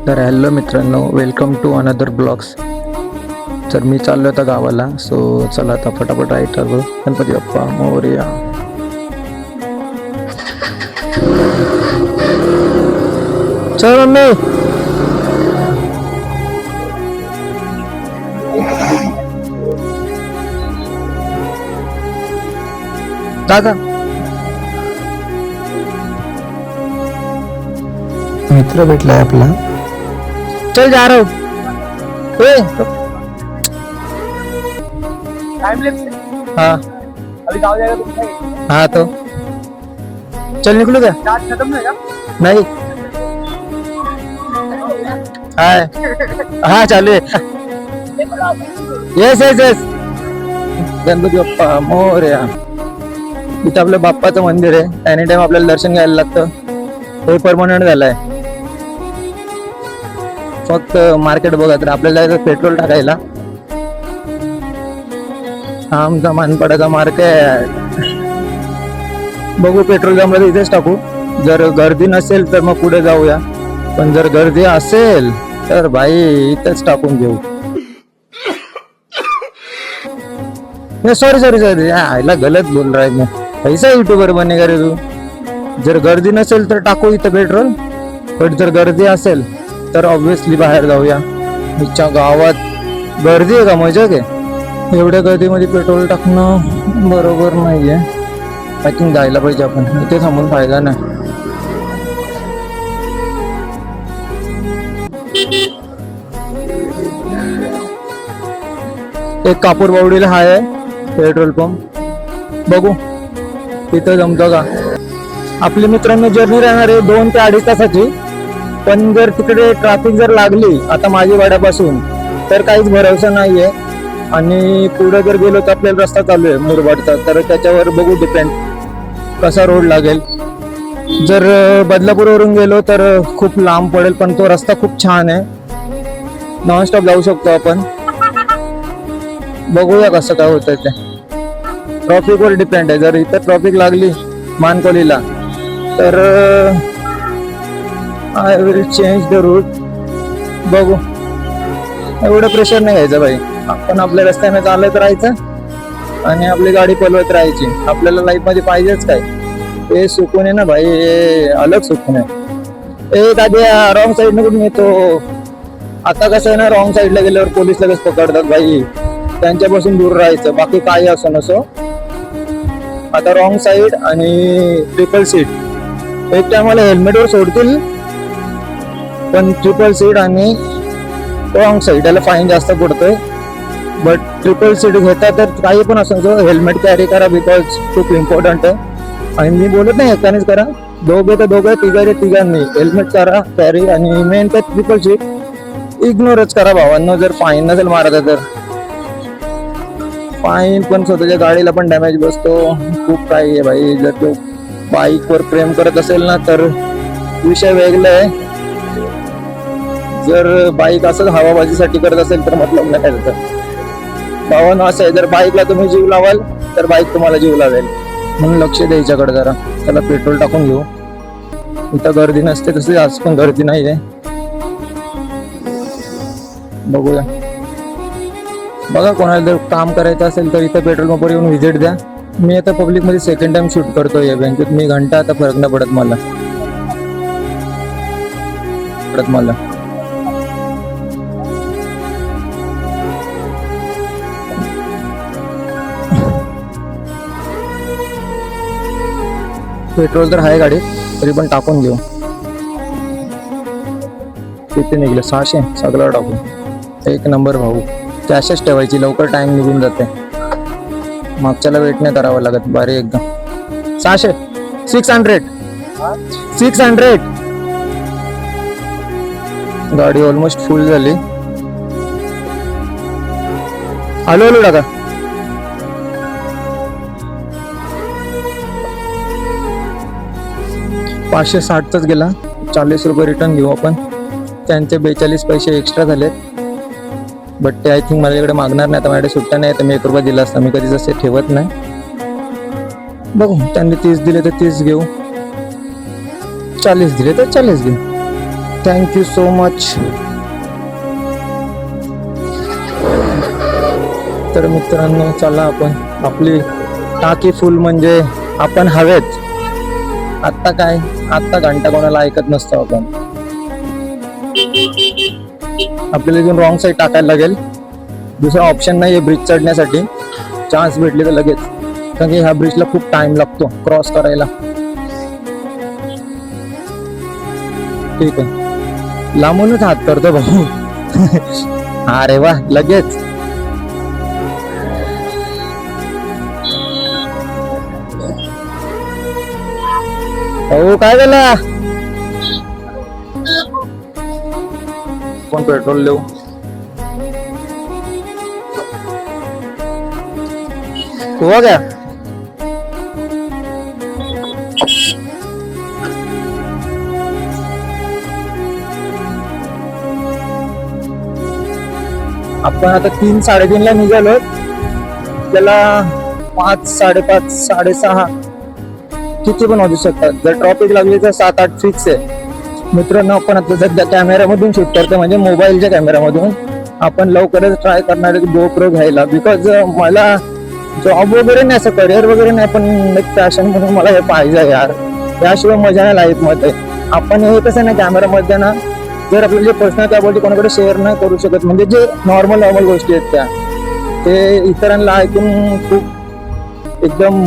तर हॅलो मित्रांनो, welcome to another blogs. तर मी चाललो होता गावाला, सो चला आता फटाफट राईट करू. गणपती बाप्पा मोरया. चल मम्मी. दादा मित्र भेटलाय आपला. चल जा रहा हूं. हाँ अभी गाँव जाएगा तो हाँ तो चल निकलू क्या? चार्ज खत्म नहीं है नहीं. हाय. हाँ चालू आहे. Yes yes yes. Ganpati Bappa Morya. इथं आपलं बाप्पाचं मंदिर आहे. एनी टाइम आपल्याला दर्शन घ्यायला लागतं. हे परमनंट झालंय. फक्त मार्केट बघा, तर आपल्याला जायचं पेट्रोल टाकायला. आमचा मानपाडाचा मार्क आहे. बघू पेट्रोल जमलं तर इथेच टाकू. जर गर्दी नसेल तर मग पुढे जाऊया. पण जर गर्दी असेल तर भाई इथेच टाकून घेऊ. सॉरी सॉरी सॉरी, आईला गलत बोल रहा है मैं. कैसा युट्यूबर बनेगा रे तू. जर गर्दी नसेल तर टाकू इथं पेट्रोल. पण जर गर्दी असेल तर ऑब्विसली बाहेर जाऊया. इच्छा गावात गर्दी आहे का, मजा आहे. एवढ्या गर्दीमध्ये पेट्रोल टाकणं बरोबर नाहीये. आय थिंक जायला पाहिजे आपण. इथे थांबून फायदा नाही. एक कापूर बावडीला आहे पेट्रोल पंप. बघू तिथं जमतो का. आपली मित्रांनो जर्नी राहणार आहे 2 ते 2.5 तासाची. पण जर तिकडे ट्रॅफिक जर लागली आता माझी वाड्यापासून, तर काहीच भरोसा नाहीये. आणि पुढे जर गेलो तर आपल्याला रस्ता चालू आहे मुरबाडचा, तर त्याच्यावर बघू डिपेंड कसा रोड लागेल. जर बदलापूरवरून गेलो तर खूप लांब पडेल, पण तो रस्ता खूप छान आहे. नॉनस्टॉप जाऊ शकतो आपण. बघूया कसं काय होतंय ते. ट्रॉफिकवर डिपेंड आहे. जर इथं ट्रॉफिक लागली मानकोलीला तर I will change the route. बघू, एवढं प्रेशर नाही घ्यायचं भाई. आपण आपल्या रस्त्याने चालत राहायचं आणि आपली गाडी पलवत राहायची. आपल्याला लाईफ मध्ये पाहिजेच काय, हे सुकून आहे ना भाई. हे अलग सुकून आहे. ए दाद्या, रॉंग साईड कुठून येतो. आता कसं आहे ना, रॉंग साईडला गेल्यावर पोलीस लगेच पकडतात भाई. त्यांच्यापासून दूर राहायचं. बाकी काही असो नसो. आता रॉंग साईड आणि ट्रिपल सीट. एक टायमाला हेल्मेटवर सोडतील, पण ट्रिपल सीट आणि रॉंग साईड याला फाईन जास्त पडतोय. बट ट्रिपल सीट घेता तर काही पण असं हेल्मेट कॅरी करा, बिकॉज खूप इम्पॉर्टंट आहे. आणि मी बोलत नाही एकानेच करा, दोघे तर दोघे, तिघांनी हेल्मेट करा कॅरी. आणि मेन तर ट्रिपल सीट इग्नोरच करा भावांनो. जर फाईन नसेल मारायचं तर फाईन, पण स्वतःच्या गाडीला पण डॅमेज बसतो. खूप काही आहे भाई. जर तो बाईकवर प्रेम करत असेल ना तर विषय वेगळा आहे. जर बाईक असं हवाबाजीसाठी करत असेल तर मतलब नाही त्याचा. भावानं असं आहे, जर बाईकला तुम्ही जीव लावाल तर बाईक तुम्हाला जीव लावेल. म्हणून लक्ष द्यायच्याकडे जरा. त्याला पेट्रोल टाकून घेऊ. इथं गर्दी नसते तशी आज पण गर्दी नाही आहे. बघूया. बघा, कोणाला जर काम करायचं असेल तर इथं पेट्रोल पंपवर येऊन व्हिजिट द्या. मी आता पब्लिक मध्ये सेकंड टाइम शूट करतोय या बँकेत. मी घंटा आता फरक नाही पडत मला. पेट्रोल तर आहे गाडीत, तरी पण टाकून घेऊ. किती निघले? 600. सगळं टाकू. एक नंबर भाऊ. कॅशच ठेवायची, लवकर टाइम निघून जाते. मागच्याला वेट नाही करावं लागत. भारी एकदम. 600. 600. गाडी ऑलमोस्ट फुल झाली. आलो टाका. $560च गेला. 40 रुपये रिटर्न घेऊ आपण. त्यांचे 42 पैसे एक्स्ट्रा झालेत. बट ते आय थिंक माझ्याकडे मागणार नाही. आता माझ्याकडे सुट्टा नाही तर मी 1 रुपया दिला असता. मी कधीच असे ठेवत नाही. बघू, त्यांनी 30 दिले तर 30 घेऊ. 40 दिले तर 40 घेऊ. Thank you so much. तर मित्रांनो चला आपण आपली टाकी फुल म्हणजे आपण हवेत. आत्ता काय, आत्ता घंटा कोणाला ऐकत नसतो आपण. आपल्याला इथून रॉंग साईड टाकायला लागेल. दुसरा ऑप्शन नाही आहे ब्रिज चढण्यासाठी. चान्स भेटली तर लगेच, कारण की ह्या ब्रिजला खूप टाइम लागतो क्रॉस करायला. ठीक आहे, लांबूनच हात करतो भाऊ. अरे वा, लगेच. हो काय झालं, कोण पेट्रोल देऊ. हुआ क्या. आपण आता 3-3:30 ला निघालो. त्याला 5, 5:30, 6:30 किती पण वाजू शकतात. जर ट्रॉफिक लागली तर 7-8 फिक्स आहे. मित्रांनो, आपण आता सध्या कॅमेरामधून शूट करतो, म्हणजे मोबाईलच्या कॅमेरामधून. आपण लवकरच ट्राय करणार आहे GoPro घ्यायला, बिकॉज मला जॉब वगैरे नाही, असं करिअर वगैरे नाही, पण एक पॅशन म्हणून मला हे पाहिजे यार. त्याशिवाय मजा नाही लाईफ मध्ये. आपण हे कसं ना कॅमेरामध्ये ना, जर आपल्याला जे पर्सनल काय बोलते कोणाकडे शेअर नाही करू शकत, म्हणजे जे नॉर्मल गोष्टी आहेत त्या, ते इतरांना ऐकून खूप एकदम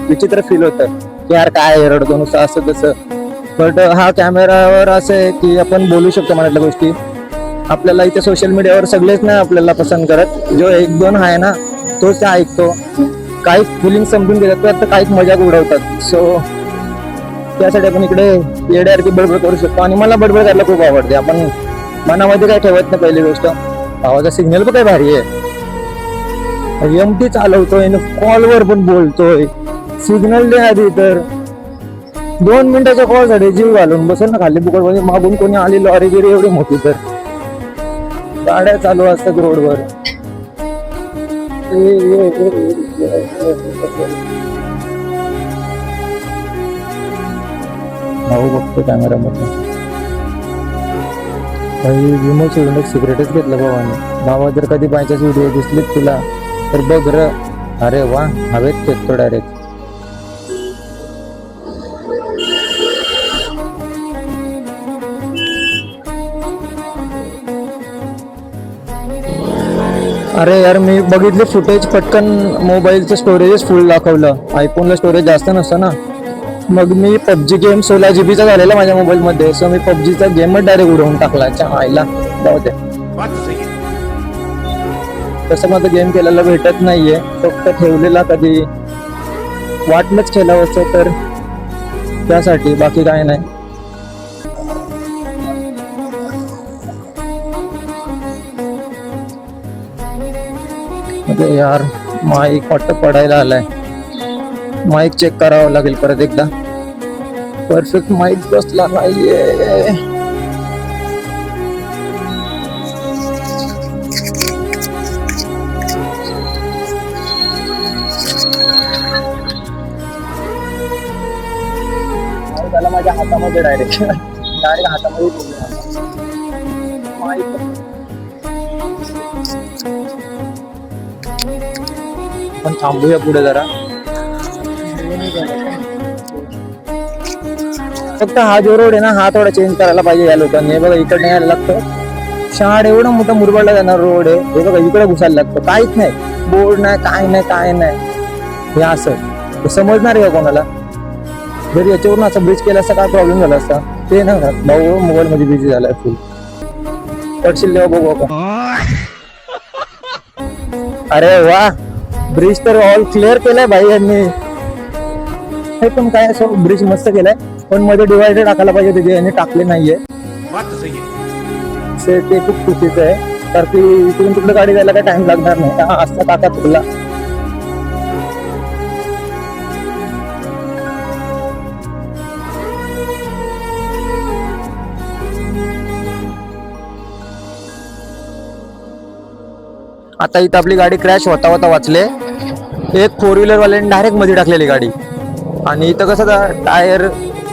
विचित्र फील होतं की यार काय रडतो नुसतं असं तसं. बट हा कॅमेरावर असं आहे की आपण बोलू शकतो मनातल्या गोष्टी. आपल्याला इथे सोशल मीडियावर सगळेच नाही आपल्याला पसंत करत. जो 1-2 आहे ना, तोच ऐकतो. काही फिलिंग समजून घेतात तर काहीच मजाक उडवतात. सो त्यासाठी आपण इकडे येड्यासारखी बडबड करू शकतो. आणि मला बडबड करायला खूप आवडते. आपण मनामध्ये काय ठेवत नाही. पहिली गोष्ट, आवाजा सिग्नल पण काय भारी आहे. एमटी चालवतोय, कॉलवर पण बोलतोय. सिग्नल दे आधी तर 2 मिनिटाच्या कॉल साठी जीव घालून बसेल ना खाली बुकड मध्ये. मागून कोणी आली लॉरी गिरी एवढी मोठी, तर गाड्या चालू असतात रोडवर. भाऊ बघतो कॅमेरामध्ये. काही विमो सोडून एक सिगरेटच घेतलं भावाने. भावा जर कधी बायचाच व्हिडिओ दिसलीत तुला तर बघ र. अरे वा, हवेत फेकतो डायरेक्ट. अरे यार, मी बघितले फुटेज, पटकन मोबाईलचं स्टोरेज फुल दाखवलं. आयफोनला स्टोरेज जास्त नसतं ना. मग मी PUBG गेम 16 GB चा झालेला माझ्या मोबाईल मध्ये. सो मी PUBGचा गेमच डायरेक्ट उडवून टाकला. आईला जाऊ दे, तसं माझं गेम केलेला भेटत नाहीये. फक्त ठेवलेला कधी वाटलंच खेळावं असं तर त्यासाठी, बाकी काय नाही. यार माईक वाटतं पडायला आलाय. माईक चेक करावं लागेल परत एकदा. परफेक्ट माईक बसला नाहीये. त्याला माझ्या हातामध्ये डायरेक्ट हातामध्ये माईक. आपण थांबूया पुढे जरा. फक्त हा जो रोड आहे ना, हा थोडा चेंज करायला पाहिजे या लोकांनी. हे बघा, इकडे यायला लागतं. शाळ एवढा मोठा मुरबाडला जाणार रोड आहे. हे बघा, इकडे घुसायला लागतं. काहीच नाही, बोर्ड नाही, काय नाही. हे असं समजणार आहे का कोणाला. जर याच्यावरून असं ब्रिज केला असता काय प्रॉब्लेम झाला असता ते ना. भाऊ मोबाईल मध्ये बिझी झालाय फुल. पडशील तेव्हा बघू आपण. अरे वा, ब्रिज तर ऑल क्लिअर केलाय भाई यांनी. हे पण काय असं ब्रिज मस्त केलाय, पण मध्ये डिवायडर टाकायला पाहिजे होते, यांनी टाकले नाहीये. ते खूप चुकीचं आहे. तर ती इकडून तिकडे गाडी जायला काय टाइम लागणार नाही. असता टाका तुला. आता इथं आपली गाडी क्रॅश होता वाचले. एक 4 व्हीलर वाल्याने डायरेक्ट मध्ये टाकलेली गाडी. आणि इथं कसं टायर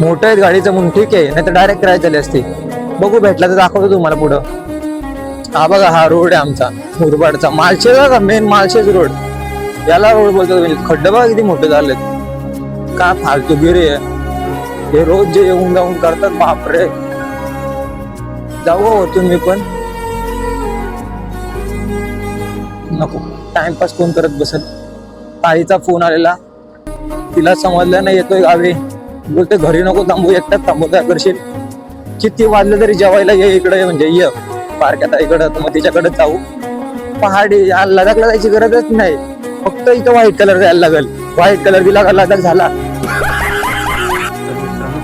मोठं आहे गाडीचं म्हणून ठीक आहे, नाही तर डायरेक्ट क्रॅश झाली असती. बघू भेटला तर दाखवतो तुम्हाला पुढं. हा बघा, हा रोड आहे आमचा मुरबाडचा, माळशेज का मेन माळशेज रोड, याला रोड बोलतो. खड्डे बघा किती मोठे झालेत, का फालतूगिरी आहे हे. रोज जे येऊन जाऊन करतात, बापरे. जाऊ हो तुम्ही पण, नको टाइमपास कोण करत बसत. ताईचा फोन आलेला, तिला समजलं नाही येतोय गावी, बोलते घरी नको थांबू, एकटाच थांबू, काय करशील. किती वाजलं तरी जेवायला ये इकडे, म्हणजे ये पार्कात इकडं, तर मग तिच्याकडे जाऊ. पहाडी लडाखला जायची गरजच नाही, फक्त इथं व्हाईट कलर द्यायला लागेल. व्हाईट कलर दिला का लडाख झाला.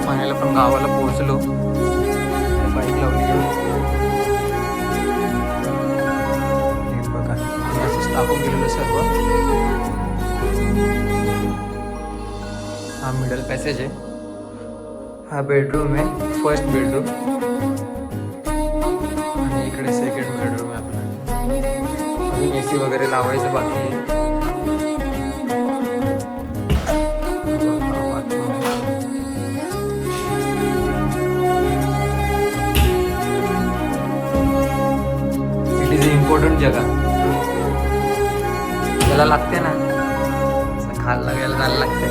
फायनल पण गावाला पोहोचलो. बाईक लावली हे बघा, असंच टाकून गेलेलं सर्व. हा मिडल पॅसेज आहे, हा बेडरूम आहे, फर्स्ट बेडरूम, आणि इकडे सेकंड बेडरूम आहे आपला. अजून AC वगैरे लावायचं बाकी आहे. इट इज इम्पॉर्टंट जगह, त्याला लागते ना, खायला गेला जायला लागते.